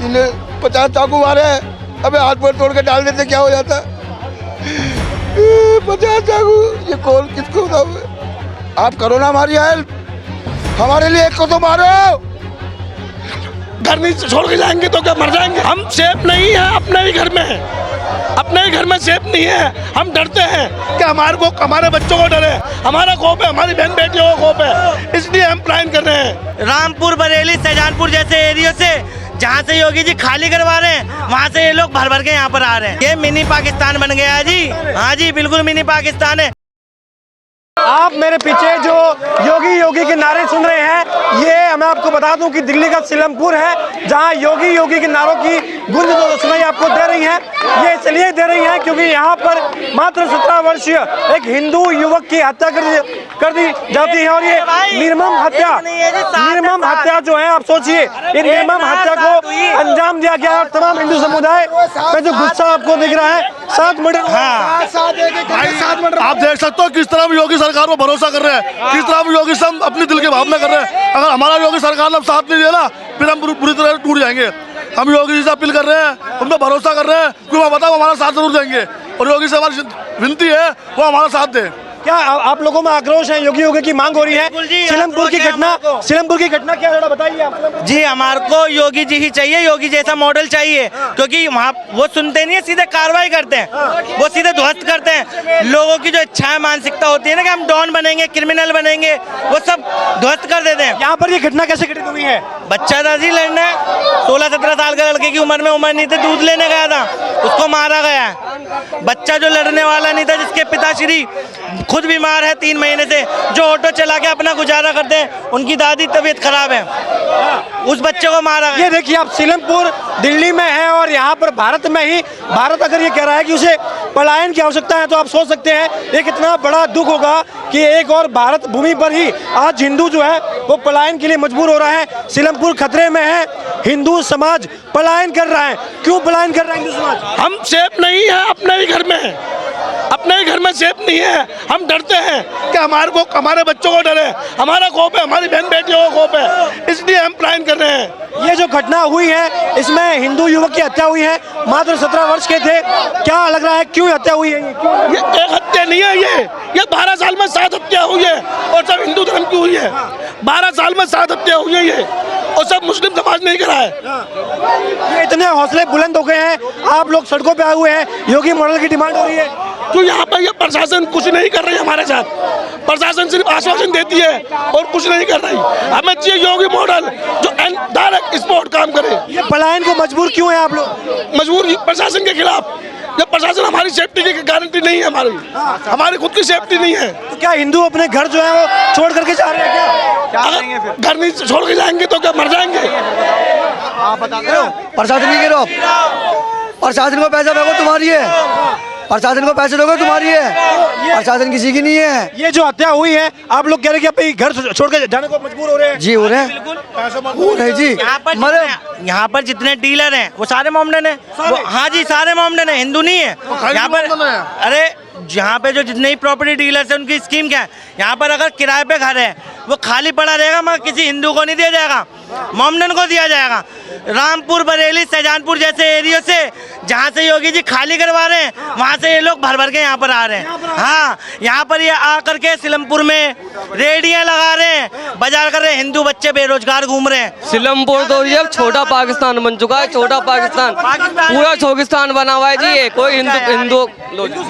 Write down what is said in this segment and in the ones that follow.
इन्हें 50 चाकू मारे हैं, अबे हाथ पैर तोड़ के डाल देते क्या हो जाता। 50 चाकू, ये कौन किसको बताओ। आप करो ना हमारी हेल्प, हमारे लिए एक को तो मारो। घर नहीं छोड़ के जाएंगे तो क्या मर जाएंगे? हम सेफ नहीं है अपने ही घर में, अपने ही घर में सेफ नहीं है। हम डरते हैं कि हमारे बच्चों को डरे, हमारा खौफ है, हमारी बहन बेटियों को खौफ है, इसलिए हम प्लान कर रहे हैं। रामपुर, बरेली, शाहजहांपुर जैसे एरिया से जहाँ से योगी जी खाली करवा रहे हैं, वहाँ से ये लोग भर भर के यहाँ पर आ रहे हैं। ये मिनी पाकिस्तान बन गया है जी। हाँ जी, बिल्कुल मिनी पाकिस्तान है। आप मेरे पीछे जो योगी के नारे सुन रहे हैं, ये मैं आपको बता दूं कि दिल्ली का सीलमपुर है, जहां योगी के नारों की गूंज जो सुनाई आपको दे रही है। ये इसलिए दे रही है क्योंकि यहां पर मात्र 17 वर्षीय एक हिंदू युवक की हत्या कर दी जाती है। और ये निर्मम हत्या जो है, आप सोचिए, ये निर्मम हत्या को अंजाम दिया गया। और तमाम हिंदू समुदाय में जो गुस्सा आपको दिख रहा है, 7 मर्डर। आप देख सकते हो किस तरह योगी सरकार पर भरोसा कर रहे हैं, किस तरह योगी सब अपनी दिल की भावना कर रहे हैं। अगर हमारा योगी सरकार ने साथ नहीं दिया ना, फिर हम बुरी तरह टूट जाएंगे। हम योगी जी से अपील कर रहे हैं, उन पर भरोसा कर रहे हैं, क्योंकि मैं बताऊँ हमारा साथ जरूर देंगे। और योगी से हमारी विनती है वो हमारा साथ दे। क्या आप लोगों में आक्रोश है? योगी की मांग हो रही है। सीलमपुर की घटना क्या है, बताइए आप। जी, हमारे को योगी जी ही चाहिए, योगी जैसा मॉडल चाहिए। क्योंकि वहाँ वो सुनते नहीं है, सीधे कार्रवाई करते हैं, वो सीधे ध्वस्त करते हैं। लोगों की जो इच्छाएं, मानसिकता होती है ना कि हम डॉन बनेंगे, क्रिमिनल बनेंगे, वो सब ध्वस्त कर देते हैं। यहाँ पर ये घटना कैसे घटित हुई है? बच्चा था जी, लड़ना 16-17 साल का लड़के की उम्र नहीं थी, दूध लेने गया था, उसको मारा गया है। बच्चा जो लड़ने वाला नहीं था, जिसके पिताश्री खुद बीमार है 3 महीने से, जो ऑटो चला के अपना गुजारा करते हैं, उनकी दादी तबीयत खराब है, उस बच्चे को मारा। ये देखिए, आप सीलमपुर दिल्ली में है और यहाँ पर भारत में ही, भारत अगर ये कह रहा है कि उसे पलायन की आवश्यकता है, तो आप सोच सकते हैं ये कितना बड़ा दुख होगा कि एक और भारत भूमि पर ही आज हिंदू जो है वो पलायन के लिए मजबूर हो रहा है। सीलमपुर खतरे में है, हिंदू समाज पलायन कर रहा है। क्यों पलायन कर रहा है हिंदू समाज? हम सेफ नहीं है अपने ही घर में, अपने ही घर में सेफ नहीं है। हम डरते हैं कि हमारे बच्चों को डरे, हमारा खौफ है, हमारी बहन बेटियों को खौफ है, इसलिए हम प्लान कर रहे हैं। ये जो घटना हुई है, इसमें हिंदू युवक की हत्या हुई है, मात्र 17 वर्ष के थे। क्या लग रहा है क्यों हत्या हुई है? ये एक हत्या नहीं है, ये 12 साल में 7 हत्या हुई है, और सब हिंदू धर्म की हुई है। 12 साल में 7 हत्या हुई है ये, और सब मुस्लिम समाज ने ही करा है। ये इतने हौसले बुलंद हो गए हैं, आप लोग सड़कों पे आए हुए हैं, योगी मॉडल की डिमांड हो रही है। तो यहाँ पर ये प्रशासन कुछ नहीं कर रही हमारे साथ, प्रशासन सिर्फ आश्वासन देती है और कुछ नहीं कर रही। हमें चाहिए योगी मॉडल जो डायरेक्ट स्पॉट काम करे। ये पलायन को मजबूर क्यों है आप लोग? मजबूर प्रशासन के खिलाफ, जब प्रशासन हमारी सेफ्टी की गारंटी नहीं है, हमारी खुद की सेफ्टी नहीं है। तो क्या हिंदू अपने घर जो है वो छोड़ करके जा रहे हैं? क्या घर नहीं छोड़ के जाएंगे तो क्या मर जाएंगे? आप बता रहे हो, प्रशासन की गिरो, प्रशासन को पैसा दोगे तुम्हारी है, प्रशासन को पैसे दोगे तुम्हारी है, प्रशासन किसी की नहीं है। ये जो हत्या हुई है, आप लोग कह रहे हैं कि अपने घर छोड़ के जाने को मजबूर हो रहे हैं? जी हो रहे हैं, हो रहे जी। यहाँ पर जितने डीलर हैं वो सारे मोमडन हैं। हाँ जी, सारे मोमडन हैं, हिंदू नहीं है यहाँ पर। अरे यहाँ पे जो जितने ही प्रॉपर्टी डीलर्स हैं उनकी स्कीम क्या है, यहाँ पर अगर किराए पे घर है वो खाली पड़ा रहेगा, मगर किसी हिंदू को नहीं दिया जाएगा, मोमडन को दिया जाएगा। रामपुर, बरेली, शाहजहांपुर जैसे एरिया से जहाँ से योगी जी खाली करवा रहे हैं, वहाँ से ये लोग भर भर के यहाँ पर आ रहे हैं। हाँ, यहाँ पर ये आकर के सीलमपुर में रेडियाँ लगा रहे हैं, बाजार कर रहे हैं, हिंदू बच्चे बेरोजगार घूम रहे हैं। सीलमपुर तो ये छोटा पाकिस्तान बन चुका है, छोटा पाकिस्तान, पूरा चौकिस्तान बना हुआ है जी। ये कोई हिंदू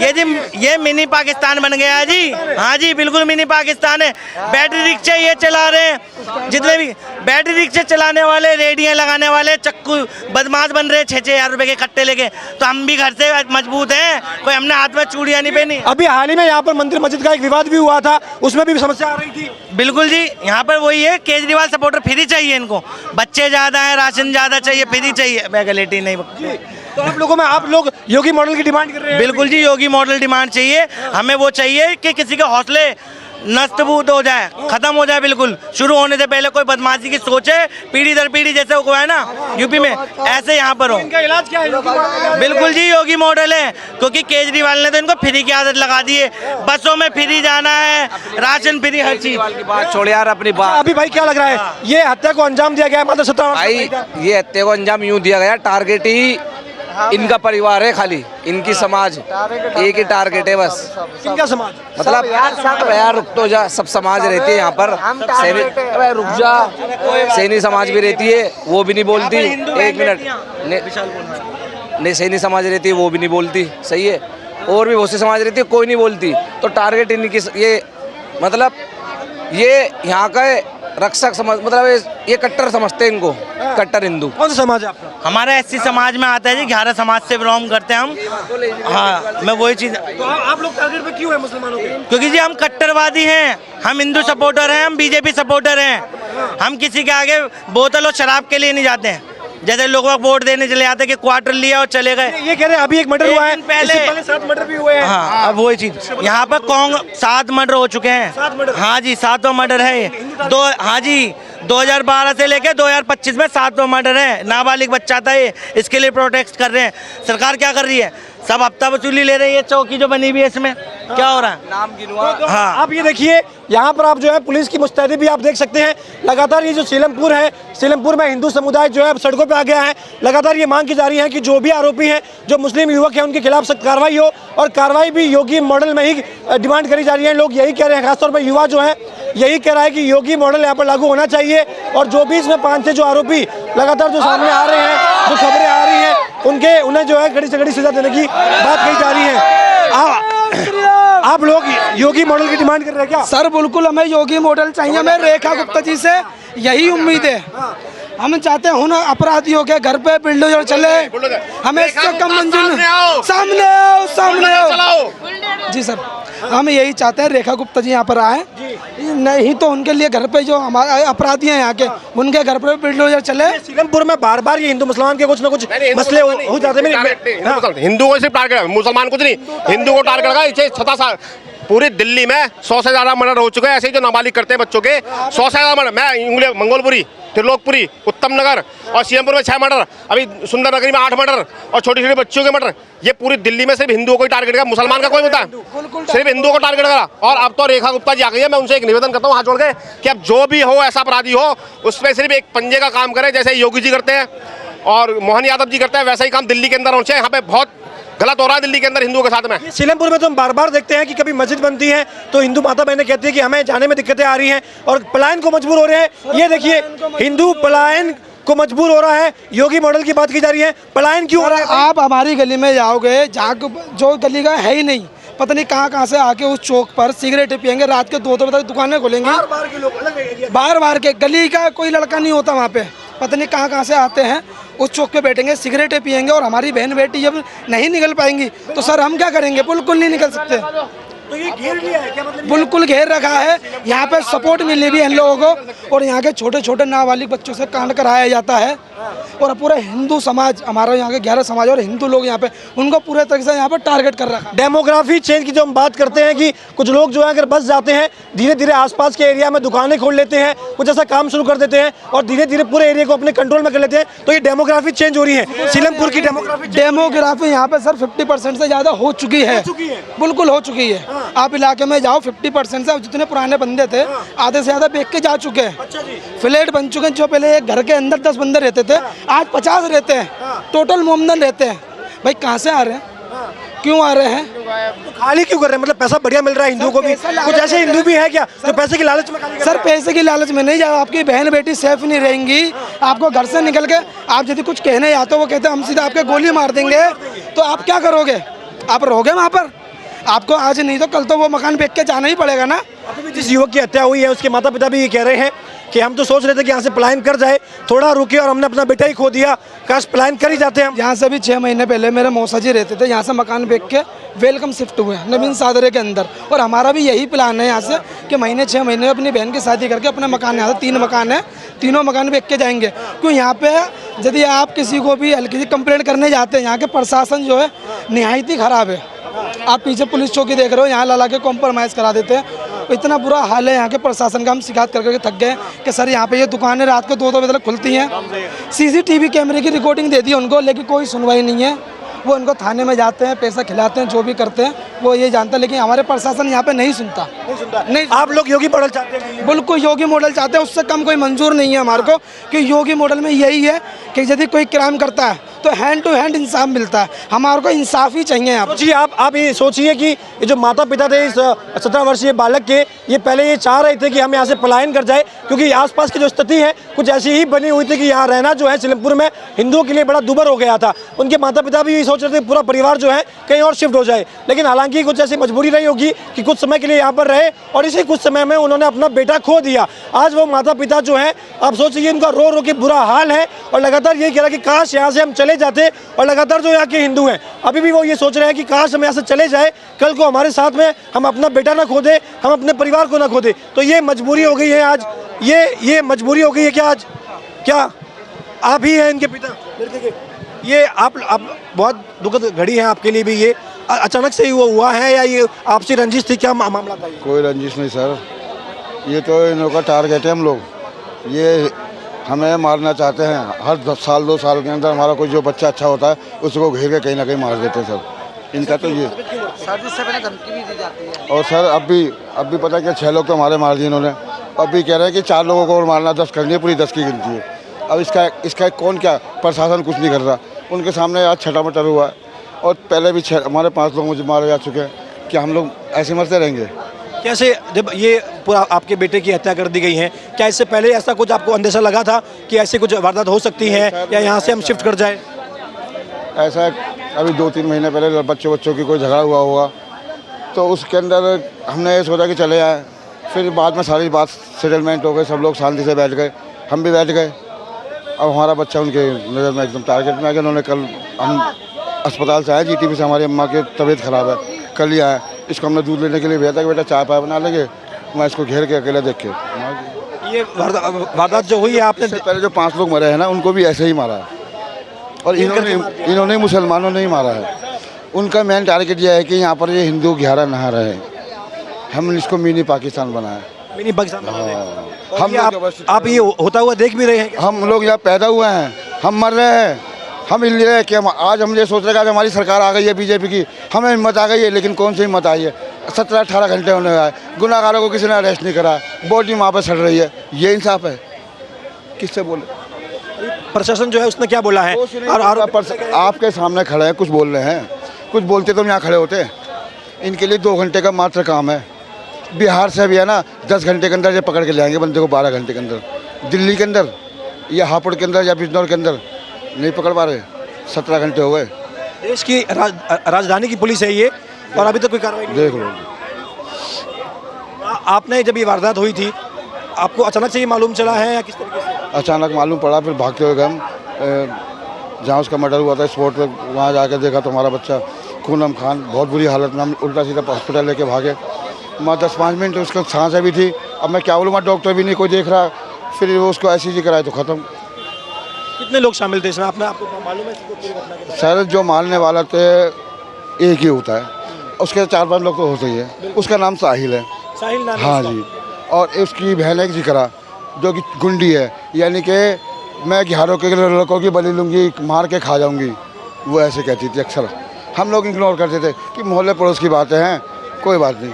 ये जी, ये मिनी पाकिस्तान बन गया है जी। हाँ जी, बिल्कुल मिनी पाकिस्तान है। बैटरी रिक्शे ये चला रहे हैं, जितने भी बैटरी रिक्शे चलाने वाले, रेडियाँ लगाने वाले चक्कू बदमाश बन रहे हैं 6-6 हज़ार रुपए के कट्टे लेके। तो हम भी घर से मजबूत हैं, कोई हमने हाथ में चूड़ियाँ नहीं पहनी। अभी हाल ही में यहाँ पर मंदिर मस्जिद का एक विवाद भी हुआ था, उसमें भी समस्या आ रही थी। बिल्कुल जी, यहाँ पर वही है, केजरीवाल सपोर्टर फ्री चाहिए इनको, बच्चे ज़्यादा हैं, राशन ज़्यादा चाहिए, फ्री चाहिए, वैगलिटी नहीं। तो आप लोग योगी मॉडल की डिमांड कर रहे हैं? बिल्कुल जी, योगी मॉडल डिमांड चाहिए हमें। वो चाहिए कि किसी के हौसले नष्टभूत हो जाए, खत्म हो जाए बिल्कुल। शुरू होने से पहले कोई बदमाशी की सोचे, पीढ़ी दर पीढ़ी जैसे हुआ है ना यूपी में, ऐसे यहाँ पर हो। इनका इलाज क्या है? बिल्कुल जी, योगी मॉडल है, क्योंकि केजरीवाल ने तो इनको फ्री की आदत लगा दी है। बसों में फ्री जाना है, राशन फ्री, हर चीज। बात छोड़ यार अपनी बात। अभी भाई क्या लग रहा है, ये हत्या को अंजाम दिया गया है? मतलब 17 भाई ये हत्या को अंजाम यूं दिया गया, टारगेट ही इनका परिवार है, खाली इनकी समाज, एक ही टारगेट है बस। इनका समाज मतलब यार रुक तो जा, सब समाज रहती है यहाँ पर। अबे रुक जा, सैनी समाज भी रहती है, वो भी नहीं बोलती। एक मिनट, नहीं सैनी समाज रहती है, वो भी नहीं बोलती, सही है। और भी बहुत सी समाज रहती है, कोई नहीं बोलती। तो टारगेट इनकी, ये मतलब ये यहाँ का रक्षक समझ, मतलब ये कट्टर समझते हैं इनको, कट्टर हिंदू। कौन सा समाज है आपका? हमारा एससी समाज में आता है जी, 11 समाज से बिलोंग करते हैं हम। हाँ, मैं वही चीज, तो आप लोग टारगेट पे क्यों है मुसलमानों के? क्योंकि जी हम कट्टरवादी हैं, हम हिंदू सपोर्टर हैं, हम बीजेपी सपोर्टर हैं। हम किसी के आगे बोतल और शराब के लिए नहीं जाते हैं, जैसे लोग वोट देने चले जाते कि क्वार्टर लिया और चले गए। ये कह रहे हैं अभी एक मर्डर हुआ है, पहले 7 मर्डर भी हुए हैं। हाँ, अब वही चीज यहाँ पर 7 मर्डर हो चुके हैं। 7 मर्डर? हाँ जी, 7वां मर्डर है ये। हाँ जी, 2012 से लेके 2025 में 7वां मर्डर है। नाबालिग बच्चा था ये, इसके लिए प्रोटेस्ट कर रहे हैं। सरकार क्या कर रही है, सब हफ्ता वसूली ले रही है। चौकी जो बनी हुई है इसमें क्या हो रहा है, नाम गिनवा। हाँ, आप ये देखिए, यहाँ पर आप जो है पुलिस की मुस्तैदी भी आप देख सकते हैं। लगातार ये जो सीलमपुर है, सीलमपुर में हिंदू समुदाय जो है सड़कों पे आ गया है। लगातार ये मांग की जा रही है कि जो भी आरोपी हैं, जो मुस्लिम युवक हैं, उनके खिलाफ सख्त कार्रवाई हो, और कार्रवाई भी योगी मॉडल में ही डिमांड करी जा रही है। लोग यही कह रहे हैं, खासतौर पर युवा जो है यही कह रहा है कि योगी मॉडल यहाँ पर लागू होना चाहिए। और जो भी इसमें 5-6 जो आरोपी लगातार जो सामने आ रहे हैं, जो खबरें आ रही हैं, उन्हें जो है कड़ी से कड़ी सजा देने की बात कही जा रही है। आप लोग योगी मॉडल की डिमांड कर रहे हैं क्या? सर बिल्कुल, हमें योगी मॉडल चाहिए। हमें रेखा गुप्ता जी से यही उम्मीद है। हम चाहते हैं उन अपराधियों के घर पे बुलडोजर चले, हमें इससे कम मंजूर। सामने आओ। जी सर, हम यही चाहते हैं, रेखा गुप्ता जी यहाँ पर आए, नहीं तो उनके लिए घर पे जो हमारे अपराधी हैं यहाँ के, उनके घर पे बुलडोजर चले। सीलमपुर में बार बार ये हिंदू मुसलमान के कुछ न कुछ मसले हो जाते हैं। हिंदू को सिर्फ टारगेट, मुसलमान कुछ नहीं, हिंदू को टारगेट लगा। 6 साल पूरी दिल्ली में 100 से ज़्यादा मर्डर हो चुके हैं, ऐसे ही जो नाबालिग करते हैं बच्चों के, 100 से ज़्यादा मर्डर। मैं मंगोलपुरी, त्रिलोकपुरी, उत्तम नगर और सीएमपुर में 6 मर्डर, अभी सुंदर नगरी में 8 मर्डर और छोटी छोटी बच्चियों के मर्डर। ये पूरी दिल्ली में सिर्फ हिंदुओं को ही टारगेट करा, मुसलमान का कोई मुद्दा, सिर्फ हिंदुओं को टारगेट करा। और अब तो रेखा गुप्ता जी आ गई है। मैं उनसे एक निवेदन करता हूँ हाथ जोड़ के कि अब जो भी हो ऐसा अपराधी हो, उस पर सिर्फ एक पंजे का काम करे, जैसे योगी जी करते हैं और मोहन यादव जी करते हैं, वैसा ही काम दिल्ली के अंदर होना चाहिए। यहाँ पे बहुत गलत हो रहा है दिल्ली के अंदर हिंदुओं के साथ में। सीलमपुर में तो हम बार बार देखते हैं कि कभी मस्जिद बनती है तो हिंदू माता बहनें कहती है कि हमें जाने में दिक्कतें आ रही हैं और पलायन को मजबूर हो रहे हैं। ये देखिए, हिंदू पलायन को मजबूर हो रहा है। योगी मॉडल की बात की जा रही है, पलायन क्यों हो रहा है? आप हमारी गली में जाओगे, जहाँ जो गली का है ही नहीं, पता नहीं कहाँ से आके उस चौक पर सिगरेट पियेंगे, रात के 2 बजे तक दुकानें खोलेंगे। बार के गली का कोई लड़का नहीं होता वहाँ पे, पता नहीं कहाँ से आते हैं, उस चौक पे बैठेंगे, सिगरेटें पियेंगे। और हमारी बहन बेटी जब नहीं निकल पाएंगी तो सर हम क्या करेंगे? बिल्कुल नहीं निकल सकते। तो ये घेर लिया है क्या? मतलब बिल्कुल घेर रखा है। यहाँ पे सपोर्ट मिली भी है इन लोगों को, और यहाँ के छोटे छोटे नाबालिग बच्चों से कांड कराया जाता है। और पूरा हिंदू समाज, हमारा यहाँ के 11 समाज और हिंदू लोग यहाँ पे, उनको पूरे तरीके से यहाँ पे टारगेट कर रखा है। डेमोग्राफी चेंज की जो हम बात करते हैं कि कुछ लोग जो है अगर बस जाते हैं, धीरे धीरे आसपास के एरिया में दुकानें खोल लेते हैं, कुछ ऐसा काम शुरू कर देते हैं और धीरे धीरे पूरे एरिया को अपने कंट्रोल में कर लेते हैं, तो ये डेमोग्राफी चेंज हो रही है। सीलमपुर की डेमोग्राफी यहाँ पे सर 50% से ज़्यादा हो चुकी है। बिल्कुल हो चुकी है। आप इलाके में जाओ, 50% से जितने पुराने बंदे थे आधे से ज़्यादा बेच के जा चुके हैं। फ्लैट बन चुके हैं। जो पहले एक घर के अंदर 10 बंदे रहते थे, आज 50 रहते हैं। टोटल मोमदन रहते हैं। भाई कहाँ से आ रहे हैं? क्यों आ रहे हैं? तो खाली क्यों कर रहे हैं? मतलब पैसा बढ़िया मिल रहा है हिंदुओं को भी, कुछ ऐसे हिंदू भी है क्या जो पैसे की लालच में? सर पैसे की लालच में नहीं जाओ, आपकी बहन बेटी सेफ नहीं रहेंगी। आपको घर से निकल के आप यदि कुछ कहने जाते हो, वो कहते हैं हम सीधा आपके गोली मार देंगे, तो आप क्या करोगे? आप रहोगे वहाँ पर? आपको आज नहीं तो कल तो वो मकान बेच के जाना ही पड़ेगा ना। अभी भी जिस युवक की हत्या हुई है उसके माता पिता भी ये कह रहे हैं कि हम तो सोच रहे थे कि यहाँ से पलायन कर जाए, थोड़ा रुके और हमने अपना बेटा ही खो दिया, काश पलायन कर ही जाते हम। यहाँ से भी 6 महीने पहले मेरे मौसा जी रहते थे, यहाँ से मकान बेच के वेलकम शिफ्ट हुए नवीन सादरे के अंदर। और हमारा भी यही प्लान है यहाँ से कि 6 महीने अपनी बहन की शादी करके अपने मकान, यहाँ से 3 मकान है, तीनों मकान बेच के जाएंगे। क्यों यहाँ पे यदि आप किसी को भी हल्की सी कंप्लेंट करने जाते हैं, यहाँ के प्रशासन जो है निहायत ही ख़राब है। आप पीछे पुलिस चौकी देख रहे हो, यहाँ ला के कॉम्प्रोमाइज़ करा देते हैं। इतना बुरा हाल है यहाँ के प्रशासन का, हम शिकायत कर करके थक गए कि सर यहाँ पे ये दुकानें रात को 2-2 बजे तक खुलती हैं, CCTV कैमरे की रिकॉर्डिंग दे दी उनको, लेकिन कोई सुनवाई नहीं है। वो उनको थाने में जाते हैं, पैसा खिलाते हैं, जो भी करते हैं वो ये जानता है, लेकिन हमारे प्रशासन यहाँ पे नहीं सुनता। नहीं, आप लोग योगी मॉडल चाहते हैं? बिल्कुल योगी मॉडल चाहते हैं, उससे कम कोई मंजूर नहीं है हमारे को, कि योगी मॉडल में यही है कि यदि कोई क्राइम करता है तो हैंड टू हैंड इंसाफ मिलता है, हमारे को इंसाफ ही चाहिए। यहाँ सोचिए आप ये सोचिए कि ये जो माता पिता थे इस 17 वर्षीय बालक के, ये पहले ये चाह रहे थे कि हम यहाँ से पलायन कर जाए, क्योंकि आसपास की जो स्थिति है कुछ ऐसी ही बनी हुई थी कि यहाँ रहना जो है सीलमपुर में हिंदुओं के लिए बड़ा दुभर हो गया था। उनके माता पिता भी यही सोच रहे थे पूरा परिवार जो है कहीं और शिफ्ट हो जाए, लेकिन हालांकि कुछ ऐसी मजबूरी रही होगी कि कुछ समय के लिए यहाँ पर रहे, और इसी कुछ समय में उन्होंने अपना बेटा खो दिया। आज वो माता पिता जो है, आप सोचिए उनका रो रो के बुरा हाल है, और लगातार ये कह रहा कि काश यहाँ से हम चले जाते, और लगातार जो यहाँ के हिंदू हैं अभी भी वो ये सोच रहे हैं कि काश हम यहाँ से चले जाए, कल को हमारे साथ में हम अपना बेटा ना खो दे, हम अपने परिवार को ना खो दे। तो ये मजबूरी हो गई है आज, ये मजबूरी हो गई है कि आज क्या आप ही हैं इनके पिता लड़के के? ये आप बहुत दुखद घड़ी है आपके लिए भी, ये अचानक से ही वो हुआ है या ये आपसी रंजिश थी, क्या मामला था? कोई रंजिश नहीं सर, ये तो इन लोगों का टारगेट है। हम लोग ये हमें मारना चाहते हैं, हर 10 साल 2 साल के अंदर हमारा कोई जो बच्चा अच्छा होता है उसको घेर के कहीं ना कहीं मार देते हैं सर। इनका तो ये इससे पहले धमकी भी दी जाती है। और सर अब भी पता क्या 6 लोग तो हमारे मार दिए इन्होंने, अब भी कह रहे हैं कि 4 लोगों को और मारना, 10 करनी है, पूरी 10 की गिनती है। अब इसका कौन, क्या प्रशासन कुछ नहीं कर रहा, उनके सामने आज छठा मटर हुआ है, और पहले भी हमारे 5 लोग मुझे मारे जा चुके हैं। क्या हम लोग ऐसे मरते रहेंगे? कैसे जब ये पूरा आपके बेटे की हत्या कर दी गई है, क्या इससे पहले ऐसा कुछ आपको अंदेशा लगा था कि ऐसे कुछ वारदात हो सकती है या यहाँ से हम शिफ्ट कर जाए? ऐसा अभी 2-3 महीने पहले बच्चों की कोई झगड़ा हुआ होगा, तो उसके अंदर हमने ये सोचा कि चले आए, फिर बाद में सारी बात सेटलमेंट हो गई, सब लोग शांति से बैठ गए, हम भी बैठ गए। अब हमारा बच्चा उनके नज़र में एकदम टारगेट में आ गया। उन्होंने कल, हम अस्पताल से आए GTP से, हमारी अम्मा की तबीयत ख़राब है, कल ही आया, इसको हमने दूध लेने के लिए भेजा था कि बेटा चाय पाय बना लेंगे, मैं इसको घेर के अकेले देख के। ये वारदात जो हुई है, आपने पहले जो 5 लोग मरे हैं ना, उनको भी ऐसे ही मारा है, और इन्होंने मुसलमानों ने ही मारा है। उनका मेन टारगेट यह है कि यहाँ पर ये हिंदू ग्यारह नहा रहे हैं, हम इसको मिनी पाकिस्तान बनाए, मिनी पाकिस्तान। हम आप ये होता हुआ देख भी रहे हैं? हम लोग यहाँ पैदा हुए हैं, हम मर रहे हैं, हम इसलिए कि आज हम ये सोच रहे हैं कि हमारी सरकार आ गई है बीजेपी की, हमें हिम्मत आ गई है, लेकिन कौन सी हिम्मत आई है? 17-18 घंटे होने आए, गुनाहगारों को किसी ने अरेस्ट नहीं करा, बॉडी वहाँ पर सड़ रही है, ये इंसाफ है? किससे बोले? प्रशासन जो है उसने क्या बोला है? और आपके सामने खड़े हैं, कुछ बोल रहे हैं, कुछ बोलते तो हम यहाँ खड़े होते। इनके लिए 2 घंटे का मात्र काम है। बिहार से भी है ना, 10 घंटे के अंदर ये पकड़ के लाएंगे बंदे को, 12 घंटे के अंदर। दिल्ली के अंदर या हापुड़ के अंदर या बिजनौर के अंदर नहीं पकड़ पा रहे, 17 घंटे हो गए। देश की राजधानी की पुलिस है ये, और अभी तक कोई कार्रवाई नहीं। देख लो, आपने जब ये वारदात हुई थी, आपको अचानक से ये मालूम चला है या किस तरीके से? अचानक मालूम पड़ा, फिर भागते हुए गए हम जहाँ उसका मर्डर हुआ था स्पॉट पे, वहाँ जाकर देखा तो हमारा बच्चा खूनम खान बहुत बुरी हालत में, हम उल्टा सीधा हॉस्पिटल लेके भागे। वहाँ 10-5 मिनट उसका सांसें भी थी, अब मैं क्या बोलूँ, वहाँ डॉक्टर भी नहीं कोई देख रहा, फिर वो उसको ICG कराए तो ख़त्म। कितने लोग शामिल थे इसमें, आपको मालूम है? सर जो मारने वाला थे एक ही होता है, उसके 4-5 लोग तो होते ही है। उसका नाम साहिल है। साहिल नाम? हाँ जी, और उसकी बहन एक जिक्रा जो कि गुंडी है, यानी कि मैं 11 के लड़कों की बलि लूँगी, मार के खा जाऊँगी, वो ऐसे कहती थी अक्सर। हम लोग इग्नोर करते थे कि मोहल्ले पड़ोस की बातें हैं, कोई बात नहीं।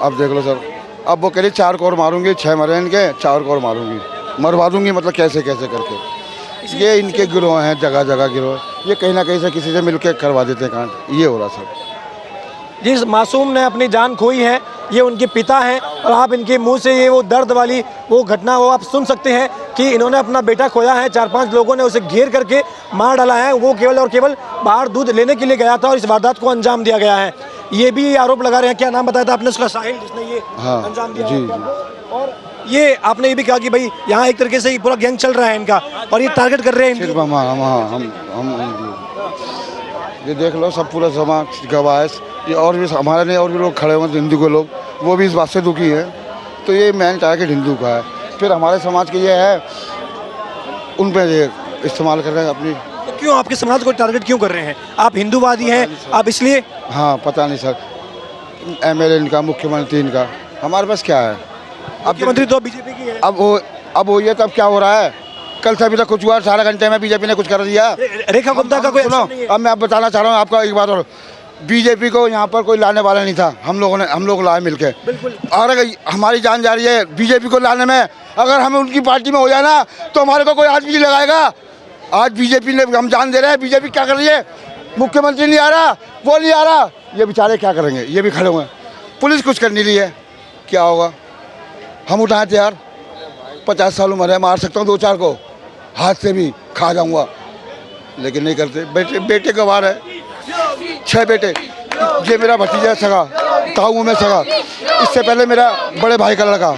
अब देख लो सर, अब वो कह रही 4 को और मारूंगी, 6 मरे इनके, 4 को और मारूंगी, मरवा दूंगी, मतलब कैसे कैसे करके। ये इनके गिरोह हैं, जगह जगह गिरोह, ये कहीं ना कहीं से किसी से मिलकर करवा देते हैं कांड, ये हो रहा सर। जिस मासूम ने अपनी जान खोई है, ये उनके पिता हैं, और आप इनके मुंह से ये वो दर्द वाली वो घटना वो आप सुन सकते हैं कि इन्होंने अपना बेटा खोया है, 4-5 लोगों ने उसे घेर करके मार डाला है। वो केवल और केवल बाहर दूध लेने के लिए गया था और इस वारदात को अंजाम दिया गया है। ये भी आरोप लगा रहे हैं, क्या नाम बताया था आपने उसका? साहिल, जिसने ये अंजाम दिया। जी। और ये आपने ये भी कहा कि भाई यहाँ एक तरीके से ही पूरा गैंग चल रहा है इनका, और ये टारगेट कर रहे हैं। हम ये देख लो, सब पूरा समाज गवाह है, ये और भी हमारे नहीं और भी लोग खड़े हुए हैं हिंदू के लोग, वो भी इस बात से दुखी हैं। तो ये मेन टारगेट हिंदू का है, फिर हमारे समाज के ये है, उन पर ये इस्तेमाल कर रहे हैं अपनी। तो क्यों आपके समाज को टारगेट क्यों कर रहे हैं? आप हिंदूवादी हैं, आप इसलिए? हाँ पता नहीं सर, MLA इनका, मुख्यमंत्री इनका, हमारे पास क्या है? मुख्यमंत्री तो बीजेपी की है। अब वो ये तब क्या हो रहा है? कल से अभी तक कुछ हुआ? 18 घंटे में बीजेपी ने कुछ कर दिया? रेखा गुप्ता का कोई सुनो, अब मैं आप बताना चाह रहा हूँ आपका एक बात और, बीजेपी को यहाँ पर कोई लाने वाला नहीं था, हम लोग लाए मिलके। और अगर हमारी जान जा रही है बीजेपी को लाने में, अगर हमें उनकी पार्टी में हो जाए ना तो हमारे को कोई आदमी नहीं लगाएगा। आज बीजेपी ने, हम जान दे रहे हैं बीजेपी क्या कर रही है। मुख्यमंत्री नहीं आ रहा, वो नहीं आ रहा, ये बेचारे क्या करेंगे? ये भी खड़े हुए हैं, पुलिस कुछ करने ली है, क्या होगा? हम उठाए थे यार, 50 साल उम्र है, मार सकता हूँ 2-4 को, हाथ से भी खा जाऊँगा, लेकिन नहीं करते। बेटे गवार है, 6 बेटे। ये मेरा भतीजा सगा, ताऊ में सगा, इससे पहले मेरा बड़े भाई का लड़का,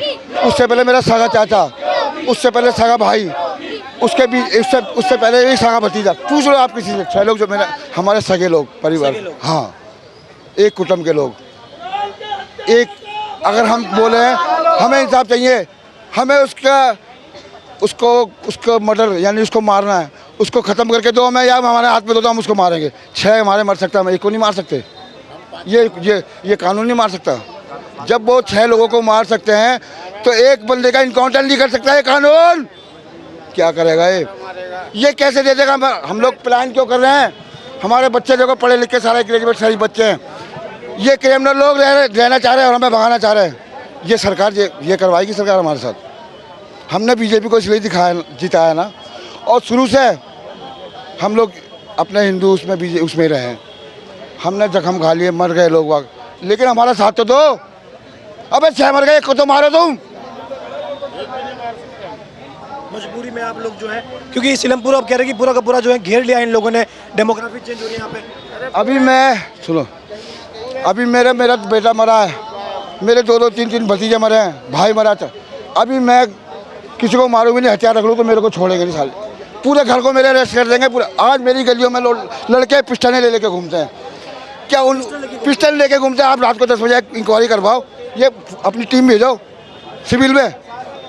उससे पहले मेरा सगा चाचा, उससे पहले सगा भाई, उसके भी उससे पहले भी सगा भतीजा। पूछ लो आप किसी से, 6 लोग जो मेरे हमारे सगे लोग, परिवार, हाँ, एक कुटुंब के लोग। एक अगर हम बोले हमें इंसाफ चाहिए, हमें उसको मर्डर यानी उसको मारना है, उसको ख़त्म करके दो हमें, या हमारे हाथ में दो तो हम उसको मारेंगे। 6 हमारे मर सकता है, हम एक को नहीं मार सकते। ये कानून नहीं मार सकता। जब वो 6 लोगों को मार सकते हैं तो एक बंदे का इनकाउंटर नहीं कर सकता है कानून। क्या करेगा ये कैसे दे देगा? हम लोग प्लान क्यों कर रहे हैं? हमारे बच्चे देखो पढ़े लिखे सारे ग्रेजुएट सारे बच्चे हैं, ये क्रिमिनल लोग रहना चाह रहे हैं और हमें भगाना चाह रहे हैं। ये सरकार ये करवाएगी सरकार हमारे साथ। हमने बीजेपी को इसलिए जिताया ना, और शुरू से हम लोग अपने हिंदू उसमें रहे हैं। हमने जख्म खा लिए, मर गए लोग वक्त, लेकिन हमारा साथ तो दो। अबे 6 मर गए, एक को तो मारो तुम। मजबूरी में आप लोग जो है, क्योंकि सीलमपुर आप कह रहे हैं कि पूरा का पूरा जो है घेर लिया इन लोगों ने, डेमोग्राफी चेंज हो रही है यहाँ पे। अभी मैं सुनो, अभी मेरा बेटा मरा है, मेरे 2-3 भतीजे मरे हैं, भाई मरा था। अभी मैं किसी को मारूं भी नहीं, हथियार रख लूँ तो मेरे को छोड़ेंगे नहीं साले, पूरे घर को मेरे अरेस्ट कर देंगे पूरा। आज मेरी गलियों में लड़के पिस्टलें ले लेके घूमते हैं। क्या उन पिस्टल लेके घूमते हैं? आप रात को 10 बजे इंक्वायरी करवाओ, ये अपनी टीम भेजो सिविल में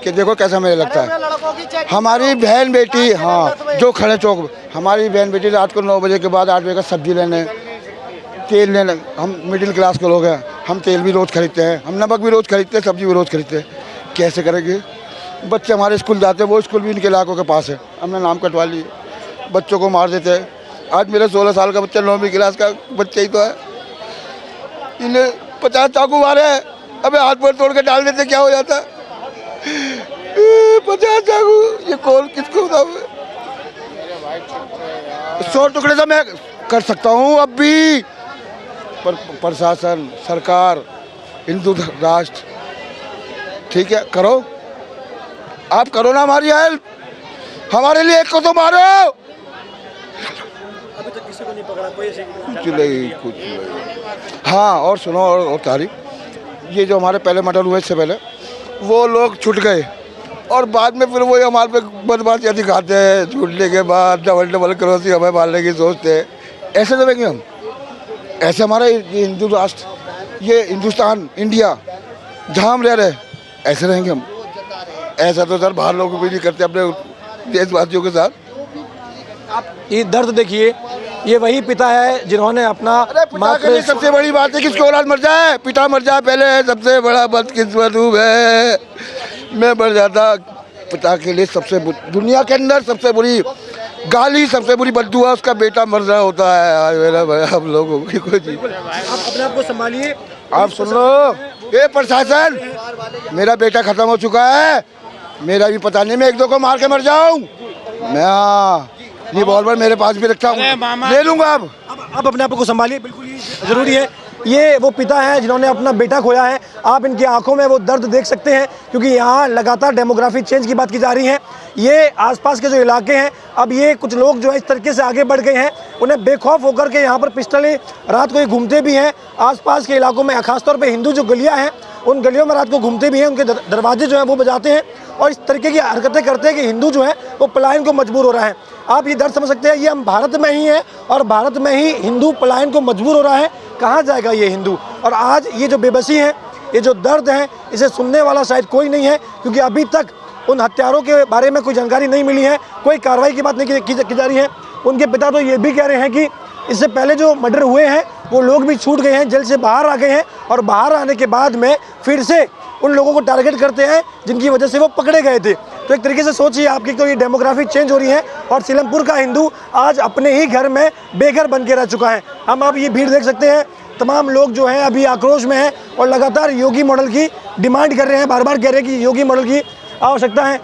कि देखो कैसा मुझे लगता है। हमारी बहन बेटी, हाँ, जो खड़े चौक, हमारी बहन बेटी रात को 9 बजे के बाद 8 बजे का सब्जी लेने, तेल लेने। हम मिडिल क्लास के लोग हैं, हम तेल भी रोज़ खरीदते हैं, हम नमक भी रोज़ खरीदते हैं, सब्जी भी रोज़ खरीदते हैं। कैसे करेंगे? बच्चे हमारे स्कूल जाते हैं, वो स्कूल भी इनके इलाकों के पास है, हमने नाम कटवा लिए, बच्चों को मार देते हैं। आज मेरा 16 साल का बच्चा 9वीं क्लास का बच्चा ही तो है, इन्हें 50 चाकू मारे हैं। अबे हाथ पैर तोड़ के डाल देते, क्या हो जाता? 50 चाकू, ये कौन किसको बताऊं? 100 टुकड़े तो मैं कर सकता हूँ अब भी, पर प्रशासन, सरकार, हिंदू राष्ट्र, ठीक है, करो, आप करो ना हमारी हेल्प, हमारे लिए एक को तो मारो। अभी तक किसी को नहीं पकड़ा, कोई कुछ नहीं। हाँ, और सुनो, और तारीख, ये जो हमारे पहले मर्डर हुए, इससे पहले वो लोग छूट गए और बाद में फिर वो हमारे पे बदमाशियाँ दिखाते हैं, छूटने के बाद डबल क्रॉसिंग हमें मारने की सोचते हैं। ऐसे देंगे हम? ऐसे हमारा ये हिंदू राष्ट्र, ये हिंदुस्तान, इंडिया जहाँ हम रह रहे, ऐसे रहेंगे हम? ऐसा तो सर बाहर लोग भी नहीं करते अपने देशवासियों के साथ। आप ये दर्द देखिए, ये वही पिता है जिन्होंने अपना, पिता के लिए सबसे बड़ी बात है किसकी औलाद मर जाए, पिता मर जाए पहले, सबसे बड़ा बदकिस्मत हूँ मैं मर जाता। पिता के लिए सबसे दुनिया के अंदर सबसे बुरी गाली, सबसे बुरी बद्दुआ उसका बेटा मर रहा होता है। मेरा भाई, हम लोगों की कोई चीज, आप अपने आप को संभालिए। आप सुन लो, ये प्रशासन, मेरा बेटा खत्म हो चुका है, मेरा भी पता नहीं, मैं 1-2 को मार के मर जाऊं मैं। रिवॉल्वर मेरे पास भी रखता हूँ, ले लूंगा। अब अपने आप को संभालिए, बिल्कुल ये जरूरी है। ये वो पिता हैं जिन्होंने अपना बेटा खोया है। आप इनकी आंखों में वो दर्द देख सकते हैं, क्योंकि यहाँ लगातार डेमोग्राफी चेंज की बात की जा रही है। ये आसपास के जो इलाके हैं, अब ये कुछ लोग जो है इस तरीके से आगे बढ़ गए हैं, उन्हें बेखौफ होकर के यहाँ पर पिस्टलें रात को ही घूमते भी हैं। आसपास के इलाकों में खासतौर पे हिंदू जो गलियाँ हैं, उन गलियों में रात को घूमते भी हैं, उनके दरवाजे जो हैं वो बजाते हैं और इस तरीके की हरकतें करते हैं कि हिंदू जो है वो पलायन को मजबूर हो रहा है। आप ये दर्द समझ सकते हैं, ये हम भारत में ही हैं और भारत में ही हिंदू पलायन को मजबूर हो रहा है। कहाँ जाएगा ये हिंदू? और आज ये जो बेबसी है, ये जो दर्द है, इसे सुनने वाला शायद कोई नहीं है, क्योंकि अभी तक उन हत्यारों के बारे में कोई जानकारी नहीं मिली है, कोई कार्रवाई की बात नहीं की जा रही है। उनके पिता तो ये भी कह रहे हैं कि इससे पहले जो मर्डर हुए हैं वो लोग भी छूट गए हैं, जेल से बाहर आ गए हैं और बाहर आने के बाद में फिर से उन लोगों को टारगेट करते हैं जिनकी वजह से वो पकड़े गए थे। तो एक तरीके से सोचिए आपकी, तो ये डेमोग्राफी चेंज हो रही है और सीलमपुर का हिंदू आज अपने ही घर में बेघर बन के रह चुका है। हम आप ये भीड़ देख सकते हैं, तमाम लोग जो हैं अभी आक्रोश में हैं और लगातार योगी मॉडल की डिमांड कर रहे हैं, बार बार कह रहे हैं कि योगी मॉडल की आवश्यकता है।